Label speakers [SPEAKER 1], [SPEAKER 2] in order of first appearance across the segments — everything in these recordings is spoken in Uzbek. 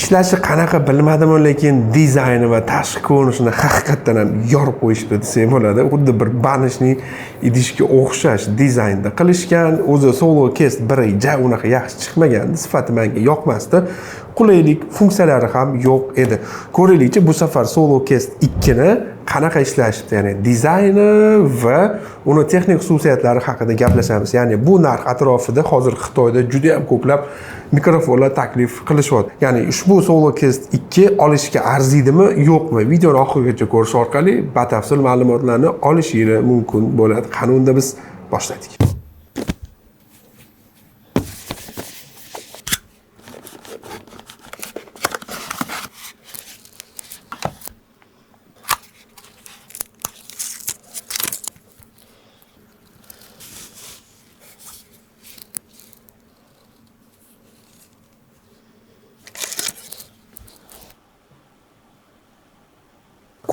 [SPEAKER 1] ishlashi qanaqa bilmadim, lekin dizayni va tashqi ko'rinishini haqiqatdan ham yorib qo'yishdi desak bo'ladi. Xuddi bir banishning idishga o'xshash dizaynda qilishgan. O'zi Solo Cast 1 unaqa yaxshi chiqmagan, sifati menga yoqmasdi. Qulaylik funksiyalari ham yo'q edi. Ko'raylikchi, bu safar Solo Cast 2 ni qanaqa ishlashibdi, ya'ni dizayni va uni texnik xususiyatlari haqida gaplashamiz. Ya'ni bu narx atrofida hozir Xitoyda juda ham ko'plab mikrofonlar taklif qilishyapti. Ya'ni ushbu Solo Cast 2 olishga arziydimi, yo'qmi? Videoni oxirigacha ko'rish orqali batafsil ma'lumotlarni olishingiz mumkin bo'ladi. Qani unda biz boshladik.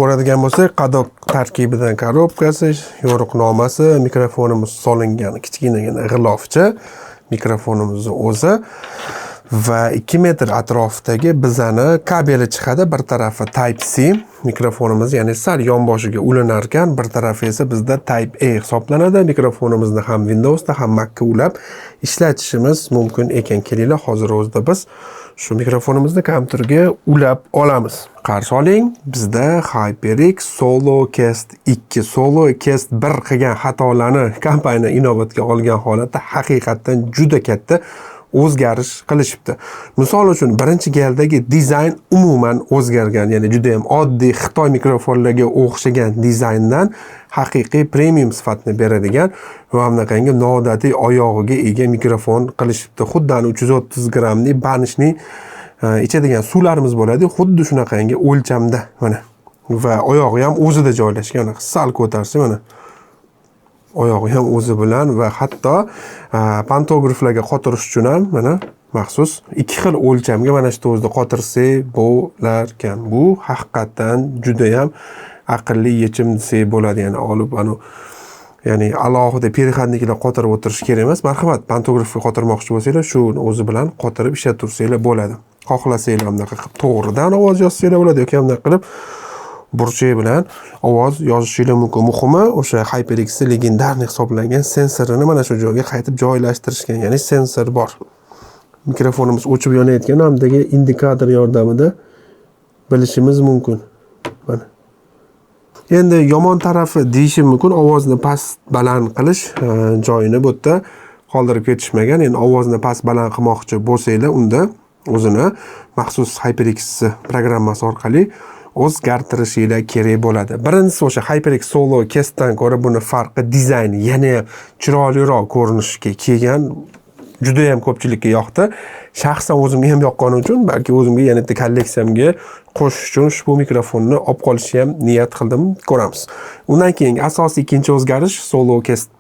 [SPEAKER 1] Ko'radigan bo'lsak, qadoq tarkibidan korobkasi, yo'riqnomasi, mikrofonimiz solingan kichkinagina g'ilofcha, mikrofonimiz o'zi va 2 metr atrofidagi bizani kabeli chiqadi. Bir tarafi Type-C mikrofonimiz, ya'ni sal yonboshiga ulinar ekan, bir tarafi esa bizda Type-A hisoblanadi. Mikrofonimizni ham Windowsda ham Mac'ga ulab ishlatishimiz mumkin ekan. Kelinglar, hozir o'zida biz shu mikrofonimizni kompyuterga ulab olamiz. Qarshi oling, bizda HyperX Solo Cast 2, Solo Cast 1 qilgan xatolarni kompaniya inobatga olgan holatda haqiqatdan juda katta o'zgarish qilishibdi. Misol uchun, birinchi galdagi dizayn umuman o'zgargan, ya'ni juda ham oddiy Xitoy mikrofonlariga o'xshagan dizayndan haqiqiy premium sifatni beradigan va bunaqangi noodatiy oyog'iga ega mikrofon qilishibdi. Xuddi 330 grammlik banishning ichadigan suvlarimiz bo'ladi, xuddi shunaqangi o'lchamda mana. Va oyog'i ham o'zida joylashgan, sal ko'tarsa mana. Oyog'i ham o'zi bilan va hatto pantograflarga qotirish uchun ham mana maxsus 2 xil o'lchamga mana shu o'zida qotirsak bo'lar ekan. Bu haqiqatan juda ham aqlli yechim desak bo'ladi. Ya'ni olib ya'ni alohida perihodniklar qotirib o'tirish kerak emas. Marhamat, pantografga qotirmoqchi bo'lsanglar, shu o'zi bilan qotirib ishlatib tursanglar bo'ladi. Xohlasanglar bunday qilib to'g'ridan ovoz yozsanglar bo'ladi yoki bunday qilib burchak bilan ovoz yozishingiz mumkin. Muhimi, o'sha HyperX legendarniy hisoblangan sensorini mana shu joyga qaytib joylashtirishgan, ya'ni sensor bor. Mikrofonimiz o'chib yonayotgan hamdagi indikator yordamida bilishimiz mumkin. Mana. Endi yomon tarafi deyishim mumkin, ovozni past baland qilish joyini bu yerda qoldirib ketishmagan. Endi ovozni past baland qilmoqchi bo'lsanglar, unda o'zini maxsus HyperX programmasi orqali o'zgartirishinglar kerak bo'ladi. Birinchisi o'sha HyperX Solo Cast'dan ko'ra buni farqi dizayni, yana chiroyliroq ko'rinishga kelgan. Juda ham ko'pchilikka yoqdi. Shaxsan o'zimga ham yoqqani uchun, balki o'zimga yana bitta kolleksiyamga qo'shish uchun ushbu mikrofonni olib qolishni ham niyat qildim, ko'ramiz. Undan keyin asosiy ikkinchi o'zgarish Solo Cast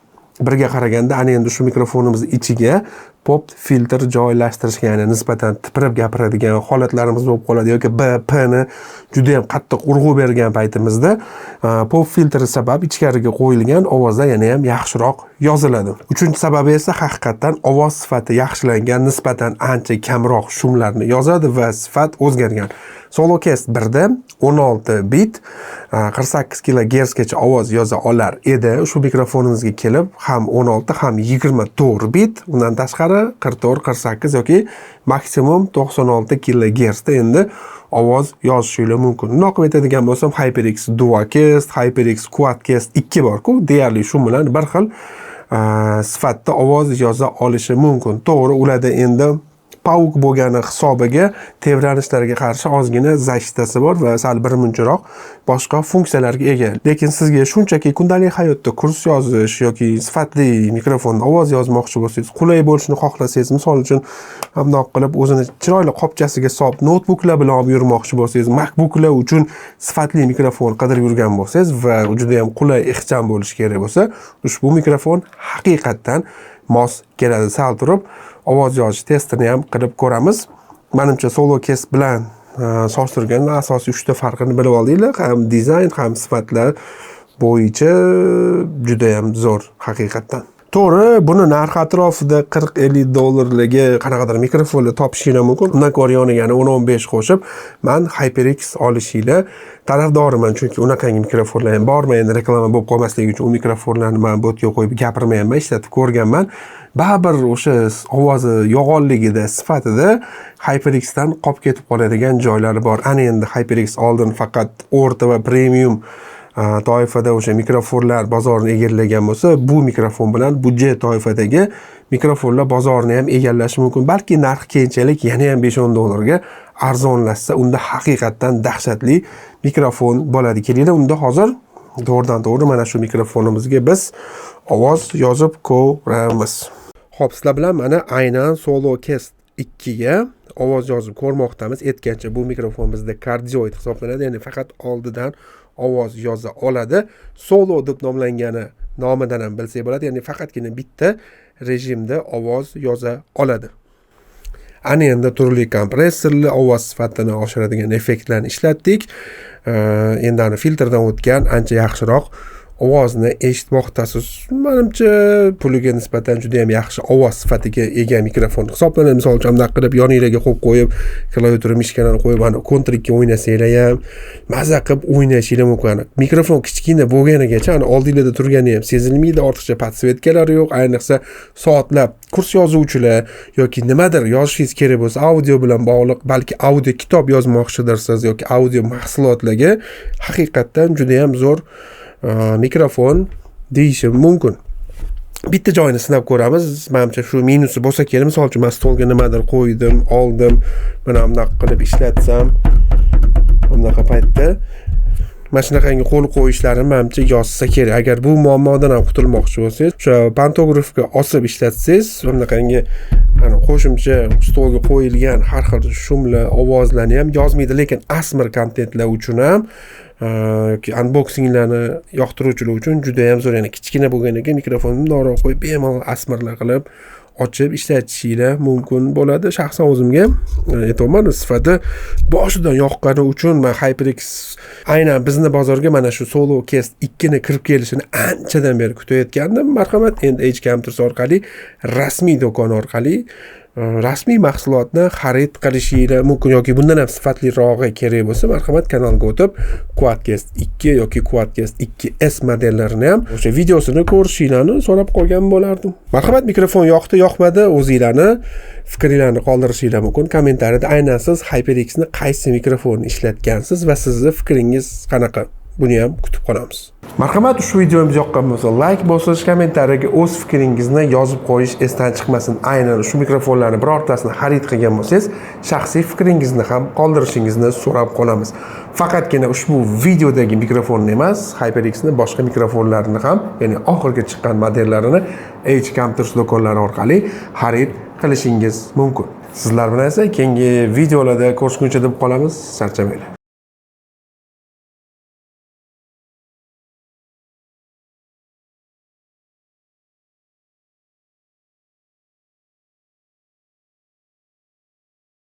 [SPEAKER 1] 1ga qaraganda ana endi shu mikrofonimiz ichiga pop filtr joylashtirishga, ya'ni nisbatan tipirib gapiradigan holatlarimiz bo'lib qoladi yoki BP ni juda ham qattiq urg'u bergan paytimizda pop filtri sabab ichkariga qo'yilgan ovozlar yana ham yaxshiroq yoziladi. Uchinchi sababi esa haqiqatan ovoz sifati yaxshilangan, nisbatan ancha kamroq shumlarni yozadi va sifat o'zgargan. Solo Cast 1da 16 bit 48 kHz gacha ovoz yoza olar edi. Ushbu mikrofonimizga kelib ham 16 ham 24 bit, undan tashqari 44, 48 yoki maksimum 96 kHz da endi ovoz yozishingiz mumkin. Bundoq aytadigan bo'lsam, HyperX Duocast, HyperX Quadcast 2 bor-ku, deyarli shu bilan bir xil sifatda ovoz yoza olishi mumkin. To'g'ri, ularda endi PAUK bo'lgani hisobiga tebranishlarga qarshi ozgina защитasi bor va sal birmuncharoq boshqa funksiyalarga ega. Lekin sizga shunchaki kundalik hayotda kurs yozish yoki sifatli mikrofonda ovoz yozmoqchi bo'lsangiz, qulay bo'lishini xohlasangiz, misol uchun bundoq qilib o'zini chiroyli qopchasiga solib notebooklar bilan olib yurmoqchi bo'lsangiz, MacBooklar uchun sifatli mikrofon qidirib yurgan bo'lsangiz va juda ham qulay, ixcham bo'lishi kerak bo'lsa, ushbu mikrofon haqiqatdan mos keladi. Sal turib ovoz yozish testini ham qilib ko'ramiz. Menimcha Solo Cast bilan solishtirganda asosiy 3 ta farqini bilib oldinglar. Ham dizayn, ham sifatlar bo'yicha juda ham zo'r haqiqatdan. To'g'ri, buni narxi atrofida 40-50 dollarlarga qanaqadir mikrofonlar topishinglar mumkin. Undan ko'ra yoniga 10-15 qo'shib, men HyperX olishinglar tarafdoriman, chunki unaqangi mikrofonlar ham bormi, endi reklama bo'lib qolmasligi uchun u mikrofonlarni men bu yerga qo'yib gapirmayapman, ishlatib ko'rganman. Baribir o'sha ovozi yo'g'onligida, sifatida HyperXdan qolib ketib qoladigan joylari bor. Ana endi HyperX oldin faqat o'rta va premium toifada o'sha mikrofonlar bozorini egallagan bo'lsa, bu mikrofon bilan budjet toifadagi mikrofonlar bozorini ham egallashi mumkin. Balki narxi keyinchalik yana ham 5-10 dollarga arzonlashsa, unda haqiqatdan dahshatli mikrofon bo'ladi. Kelinglar, unda hozir to'g'ridan-to'g'ri mana shu mikrofonimizga biz ovoz yozib ko'ramiz. Xo'p, sizlar bilan mana aynan SoloCast 2 ga ovoz yozib ko'rmoqdamiz. Aytgancha bu mikrofon bizda kardioid hisoblanadi, ya'ni faqat oldidan ovoz yoza oladi. Solo deb nomlangani nomidan ham bilsak bo'ladi, ya'ni faqatgina bitta rejimda ovoz yoza oladi. Ana endi turli kompressorli ovoz sifatini oshiradigan effektlarni ishlatdik. Endi ana filtrdan o'tgan ancha yaxshiroq ovozni eshitmoqdasiz. Menimcha puliga nisbatan juda ham yaxshi ovoz sifatiga ega mikrofon hisoblanadi. Misol uchun bunday qilib yoningizga qo'yib qo'yib, klaviatura mishkani qo'yib, ana kontrikka o'ynasanglar ham maza qilib o'ynashinglar mumkin. Mikrofon kichkina bo'lganigacha ana oldingizda turgani ham sezilmaydi, ortiqcha podsvetkalari yo'q. Ayniqsa soatlab kurs yozuvchilar yoki nimadir yozishingiz kerak bo'lsa, audio bilan bog'liq, balki audio kitob yozmoqchidirsiz yoki audio mahsulotlarga haqiqatdan juda ham zo'r mikrofon deyishim mumkin. Bitta joyini sinab ko'ramiz. Menimcha shu minusi bo'lsa kerak. Misol uchun men stolga nimadir qo'ydim, oldim, mana bunaqa qilib ishlatsam, bunaqa paytda mana shunaqangi qo'l qo'yishlarini menimcha yozsa kerak. Agar bu muammodan ham qutulmoqchi bo'lsangiz, o'sha pantografga osib ishlatsangiz, bunaqangi qo'shimcha stolga qo'yilgan har xil shumlar, ovozlarni ham yozmaydi, lekin asmir kontentlar uchun ham yoki unboxinglarni yoqtiruvchilar uchun juda ham zo'r. Ya'ni kichkina bo'lganiga mikrofonni bundoq qo'yib bemalol asmirlar qilib ochib ishlatishinglar mumkin bo'ladi. Shaxsan o'zimga aytaman, sifati boshidan yoqqani uchun men HyperX aynan bizni bozorga mana shu SoloCast 2 ni kirib kelishini anchadan beri kutayotgandim. Marhamat, endi HCamters orqali, rasmiy do'kon orqali rasmiy mahsulotni xarid qilishinglar mumkin yoki bundan ham sifatlirog'i kerak bo'lsa, marhamat, kanalga o'tib Quadcast 2 yoki Quadcast 2S modellarini ham o'sha videosini ko'rishinglarni so'rab qolgan bo'lardim. Marhamat, mikrofon yoqdi, yoqmadi, o'zingizlarni fikringizni qoldirishinglar mumkin. Kommentariyada aynan siz HyperX ni qaysi mikrofonni ishlatgansiz va sizning fikringiz qanaqa? Buni ham kutib qolamiz. Marhamat, ushbu videomiz yoqqan bo'lsa, like bosish, kommentariyaga o'z fikringizni yozib qo'yish esdan chiqmasin. Aynan shu mikrofonlarni birortasini xarid qilgan bo'lsangiz, shaxsiy fikringizni ham qoldirishingizni so'rab qolamiz. Faqatgina ushbu videodagi mikrofonni emas, HyperX ni boshqa mikrofonlarini ham, ya'ni oxirgi chiqqan modellarini HCamters do'konlari orqali xarid qilishingiz mumkin. Sizlar bilan esa keyingi videolarda ko'rishguncha deb qolamiz. Charchamanglar.